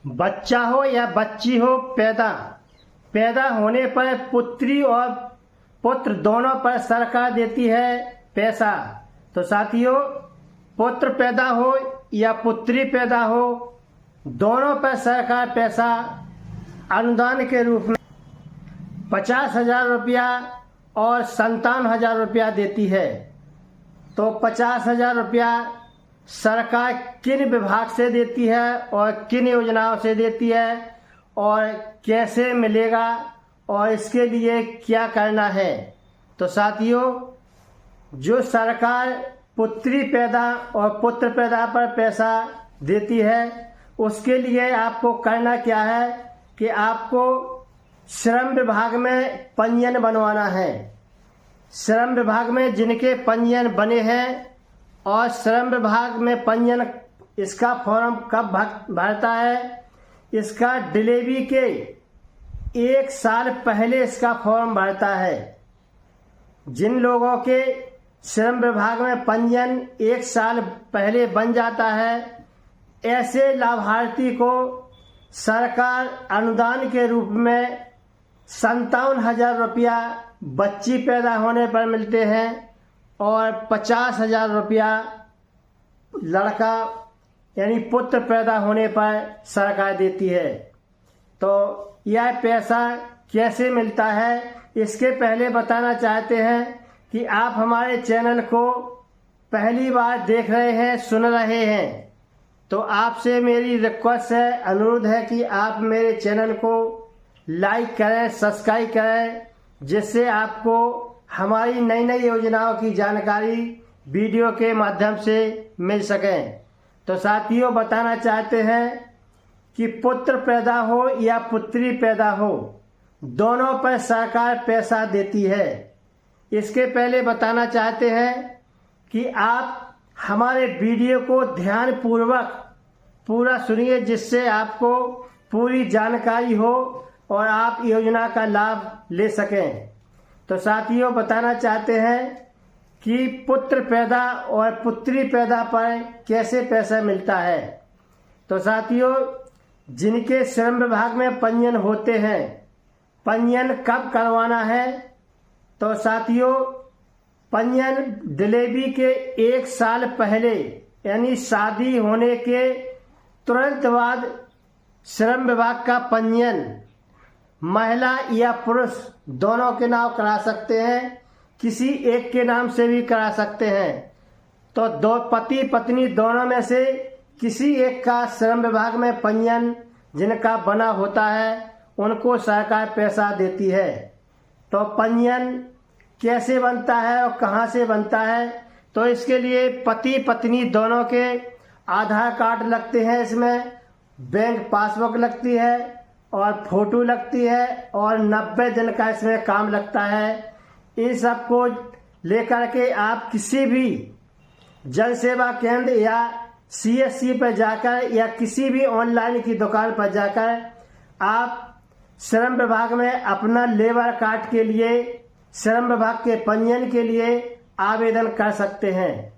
बच्चा हो या बच्ची हो, पैदा होने पर पुत्री और पुत्र दोनों पर सरकार देती है पैसा। तो साथियों, पुत्र पैदा हो या पुत्री पैदा हो, दोनों पर सरकार पैसा अनुदान के रूप में 50,000 रुपया और 57,000 रुपया देती है। तो 50,000 रुपया सरकार किन विभाग से देती है और किन योजनाओं से देती है और कैसे मिलेगा और इसके लिए क्या करना है। तो साथियों, जो सरकार पुत्री पैदा और पुत्र पैदा पर पैसा देती है, उसके लिए आपको करना क्या है कि आपको श्रम विभाग में पंजीयन बनवाना है। श्रम विभाग में जिनके पंजीयन बने हैं और श्रम विभाग में पंजीयन, इसका फॉर्म कब भरता है, इसका डिलीवरी के 1 साल पहले इसका फॉर्म भरता है। जिन लोगों के श्रम विभाग में पंजीयन 1 साल पहले बन जाता है, ऐसे लाभार्थी को सरकार अनुदान के रूप में 57,000 रुपया बच्ची पैदा होने पर मिलते हैं और 50,000 रुपया लड़का यानी पुत्र पैदा होने पर सरकार देती है। तो यह पैसा कैसे मिलता है, इसके पहले बताना चाहते हैं कि आप हमारे चैनल को पहली बार देख रहे हैं, सुन रहे हैं, तो आपसे मेरी रिक्वेस्ट है, अनुरोध है कि आप मेरे चैनल को लाइक करें, सब्सक्राइब करें, जिससे आपको हमारी नई नई योजनाओं की जानकारी वीडियो के माध्यम से मिल सके। तो साथियों, बताना चाहते हैं कि पुत्र पैदा हो या पुत्री पैदा हो, दोनों पर सरकार पैसा देती है। इसके पहले बताना चाहते हैं कि आप हमारे वीडियो को ध्यानपूर्वक पूरा सुनिए, जिससे आपको पूरी जानकारी हो और आप योजना का लाभ ले सकें। तो साथियों, बताना चाहते हैं कि पुत्र पैदा और पुत्री पैदा पर कैसे पैसा मिलता है। तो साथियों, जिनके श्रम विभाग में पंजीयन होते हैं, पंजीयन कब करवाना है, तो साथियों, पंजीयन डिलीवरी के 1 साल पहले यानी शादी होने के तुरंत बाद श्रम विभाग का पंजीयन महिला या पुरुष दोनों के नाम करा सकते हैं, किसी एक के नाम से भी करा सकते हैं। तो दो पति पत्नी दोनों में से किसी एक का श्रम विभाग में पंजीयन जिनका बना होता है, उनको सरकार पैसा देती है। तो पंजीयन कैसे बनता है और कहाँ से बनता है, तो इसके लिए पति पत्नी दोनों के आधार कार्ड लगते हैं, इसमें बैंक पासबुक लगती है और फोटो लगती है और 90 दिन का इसमें काम लगता है। इन सब को लेकर के आप किसी भी जन सेवा केंद्र या CSC पर जाकर या किसी भी ऑनलाइन की दुकान पर जाकर आप श्रम विभाग में अपना लेबर कार्ड के लिए, श्रम विभाग के पंजीयन के लिए आवेदन कर सकते हैं।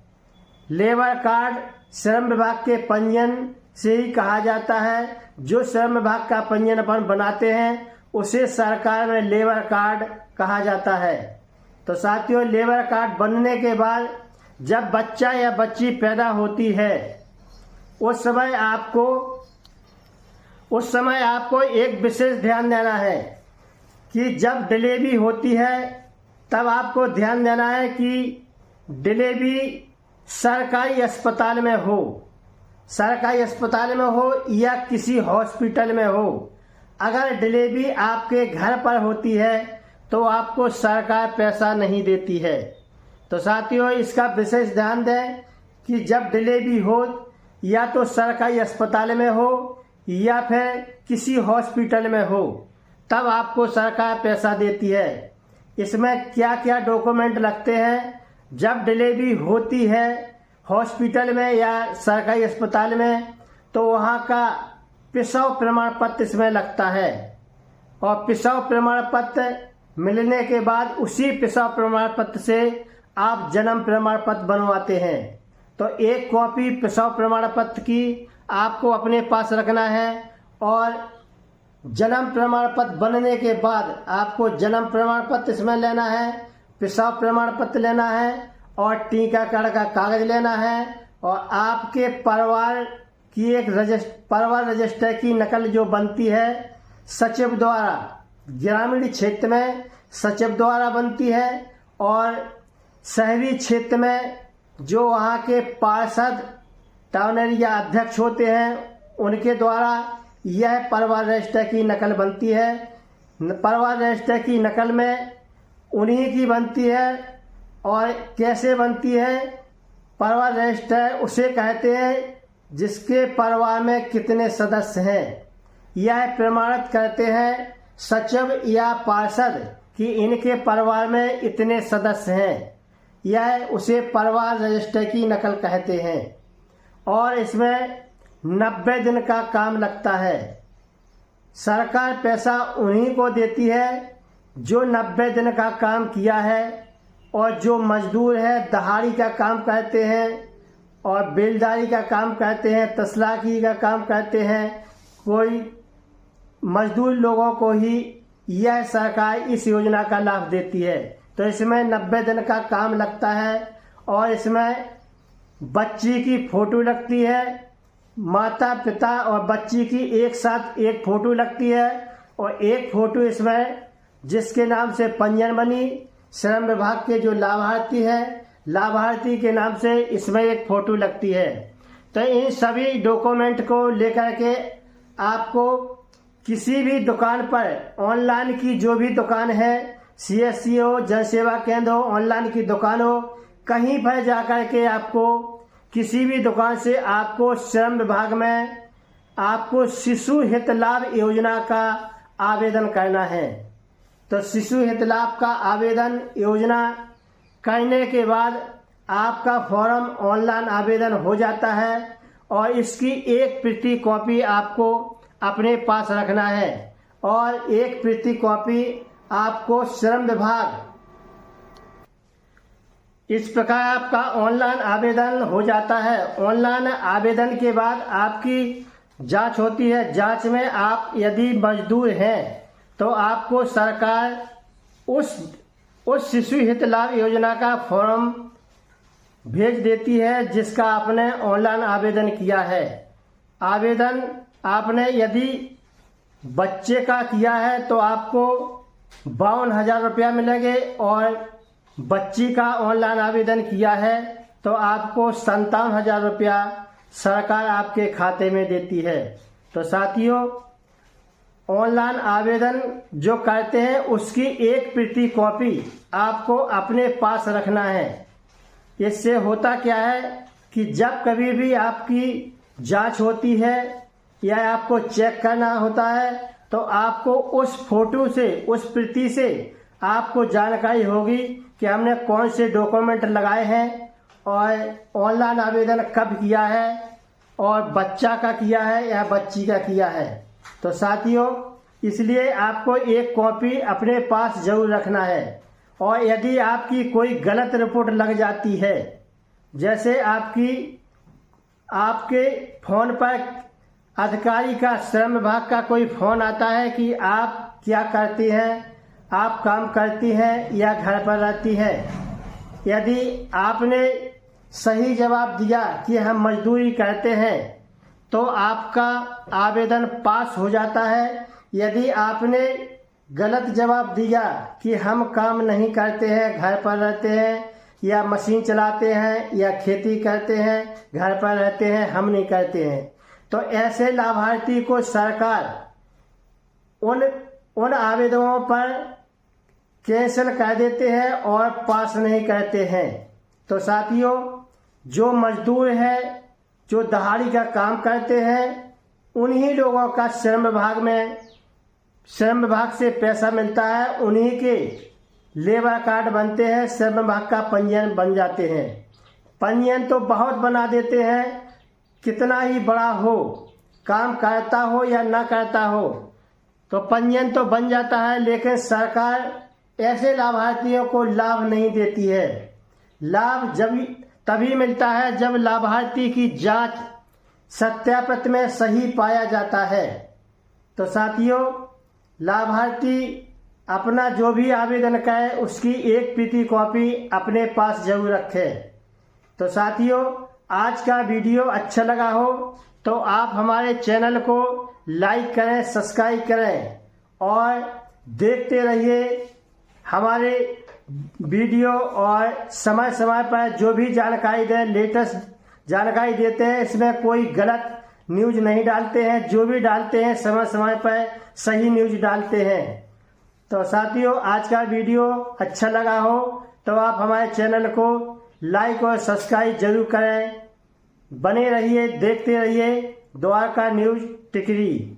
लेबर कार्ड श्रम विभाग के पंजीयन से ही कहा जाता है। जो श्रम विभाग का पंजीयन अपन बनाते हैं, उसे सरकार में लेबर कार्ड कहा जाता है। तो साथियों, लेबर कार्ड बनने के बाद जब बच्चा या बच्ची पैदा होती है, उस समय आपको एक विशेष ध्यान देना है कि जब डिलीवरी होती है, तब आपको ध्यान देना है कि डिलीवरी सरकारी अस्पताल में हो, सरकारी अस्पताल में हो या किसी हॉस्पिटल में हो। अगर डिलीवरी आपके घर पर होती है तो आपको सरकार पैसा नहीं देती है। तो साथियों, इसका विशेष ध्यान दें कि जब डिलीवरी हो, या तो सरकारी अस्पताल में हो या फिर किसी हॉस्पिटल में हो, तब आपको सरकार पैसा देती है। इसमें क्या क्या डॉक्यूमेंट लगते हैं, जब डिलीवरी होती है हॉस्पिटल में या सरकारी अस्पताल में, तो वहाँ का प्रसव प्रमाण पत्र इसमें लगता है। और प्रसव प्रमाण पत्र मिलने के बाद उसी प्रसव प्रमाण पत्र से आप जन्म प्रमाण पत्र बनवाते हैं। तो एक कॉपी प्रसव प्रमाण पत्र की आपको अपने पास रखना है और जन्म प्रमाण पत्र बनने के बाद आपको जन्म प्रमाण पत्र इसमें लेना है, पेशाब प्रमाण पत्र लेना है और टीकाकरण का कागज लेना है और आपके परिवार की एक परिवार रजिस्टर की नकल जो बनती है सचिव द्वारा, ग्रामीण क्षेत्र में सचिव द्वारा बनती है और शहरी क्षेत्र में जो वहाँ के पार्षद टाउन एरिया अध्यक्ष होते हैं उनके द्वारा यह परिवार रजिस्टर की नकल बनती है। परिवार रजिस्टर की नकल में उन्हीं की बनती है और कैसे बनती है, परिवार रजिस्टर उसे कहते हैं जिसके परिवार में कितने सदस्य हैं। यह प्रमाणित करते हैं सचिव या पार्षद कि इनके परिवार में इतने सदस्य हैं। यह उसे परिवार रजिस्टर की नकल कहते हैं और इसमें 90 दिन का काम लगता है। सरकार पैसा उन्हीं को देती है जो 90 दिन का काम किया है और जो मजदूर है दहाड़ी का काम कहते हैं और बेलदारी का काम कहते हैं, तसलाकी का काम कहते हैं, कोई मजदूर लोगों को ही यह सरकार इस योजना का लाभ देती है। तो इसमें 90 दिन का काम लगता है और इसमें बच्ची की फोटो लगती है, माता पिता और बच्ची की एक साथ एक फोटो लगती है और एक फोटो इसमें जिसके नाम से पंजीयन बनी श्रम विभाग के जो लाभार्थी है, लाभार्थी के नाम से इसमें एक फोटो लगती है। तो इन सभी डॉक्यूमेंट को लेकर के आपको किसी भी दुकान पर, ऑनलाइन की जो भी दुकान है, CSC हो, जन सेवा केंद्र हो, ऑनलाइन की दुकान हो, कहीं पर जाकर के आपको किसी भी दुकान से आपको श्रम विभाग में आपको शिशु हित लाभ योजना का आवेदन करना है। तो शिशु हित लाभ का आवेदन योजना करने के बाद आपका फॉर्म ऑनलाइन आवेदन हो जाता है और इसकी एक प्रति कॉपी आपको अपने पास रखना है और एक प्रति कॉपी आपको श्रम विभाग, इस प्रकार आपका ऑनलाइन आवेदन हो जाता है। ऑनलाइन आवेदन के बाद आपकी जांच होती है। जांच में आप यदि मजदूर हैं तो आपको सरकार उस शिशु हित लाभ योजना का फॉर्म भेज देती है जिसका आपने ऑनलाइन आवेदन किया है। आवेदन आपने यदि बच्चे का किया है तो आपको 52,000 रुपया मिलेंगे और बच्ची का ऑनलाइन आवेदन किया है तो आपको 57,000 रुपया सरकार आपके खाते में देती है। तो साथियों, ऑनलाइन आवेदन जो करते हैं उसकी एक प्रति कॉपी आपको अपने पास रखना है। इससे होता क्या है कि जब कभी भी आपकी जांच होती है या आपको चेक करना होता है तो आपको उस फोटो से, उस प्रति से आपको जानकारी होगी कि हमने कौन से डॉक्यूमेंट लगाए हैं और ऑनलाइन आवेदन कब किया है और बच्चा का किया है या बच्ची का किया है। तो साथियों, इसलिए आपको एक कॉपी अपने पास जरूर रखना है और यदि आपकी कोई गलत रिपोर्ट लग जाती है, जैसे आपके फोन पर अधिकारी का, श्रम विभाग का कोई फोन आता है कि आप क्या करती हैं, आप काम करती हैं या घर पर रहती हैं, यदि आपने सही जवाब दिया कि हम मजदूरी करते हैं तो आपका आवेदन पास हो जाता है। यदि आपने गलत जवाब दिया कि हम काम नहीं करते हैं, घर पर रहते हैं या मशीन चलाते हैं या खेती करते हैं, घर पर रहते हैं, हम नहीं करते हैं, तो ऐसे लाभार्थी को सरकार उन आवेदनों पर कैंसिल कर देते हैं और पास नहीं करते हैं। तो साथियों, जो मजदूर हैं, जो दहाड़ी का काम करते हैं, उन्हीं लोगों का श्रम विभाग से पैसा मिलता है, उन्हीं के लेबर कार्ड बनते हैं, श्रम विभाग का पंजीयन बन जाते हैं। पंजीयन तो बहुत बना देते हैं, कितना ही बड़ा हो, काम करता हो या ना करता हो, तो पंजीयन तो बन जाता है, लेकिन सरकार ऐसे लाभार्थियों को लाभ नहीं देती है। लाभ तभी मिलता है जब लाभार्थी की जांच सत्यापित में सही पाया जाता है। तो साथियों, लाभार्थी अपना जो भी आवेदन करे उसकी एक प्रति कॉपी अपने पास जरूर रखें। तो साथियों, आज का वीडियो अच्छा लगा हो तो आप हमारे चैनल को लाइक करें, सब्सक्राइब करें और देखते रहिए हमारे वीडियो। और समय समय पर जो भी जानकारी दें, लेटेस्ट जानकारी देते हैं, इसमें कोई गलत न्यूज नहीं डालते हैं। जो भी डालते हैं समय समय पर सही न्यूज डालते हैं। तो साथियों, आज का वीडियो अच्छा लगा हो तो आप हमारे चैनल को लाइक और सब्सक्राइब जरूर करें। बने रहिए, देखते रहिए द्वारका न्यूज टिकरी।